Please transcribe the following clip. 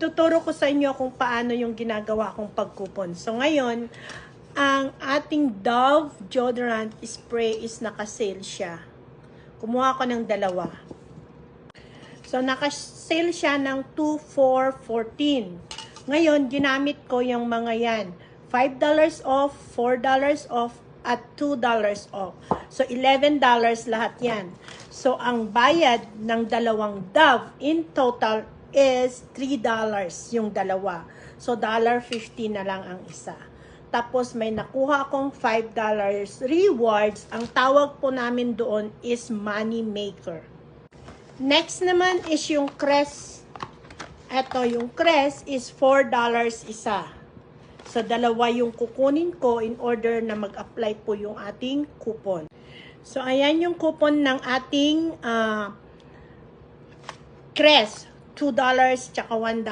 Tuturo ko sa inyo kung paano yung ginagawa kong pagkupon. So ngayon, ang ating Dove deodorant spray is naka-sale siya. Kumuha ko ng dalawa. So naka-sale siya ng 2 for $14. Ngayon, ginamit ko yung mga yan. $5 off, $4 off, at $2 off. So $11 lahat yan. So ang bayad ng dalawang Dove in total is $3 yung dalawa. So $1.50 na lang ang isa. Tapos may nakuha akong $5 rewards. Ang tawag po namin doon is money maker. Next naman is yung Crest. Ito yung Crest is $4 isa. So dalawa yung kukunin ko in order na mag-apply po yung ating coupon. So ayan yung coupon ng ating Crest. $2 tsaka $1.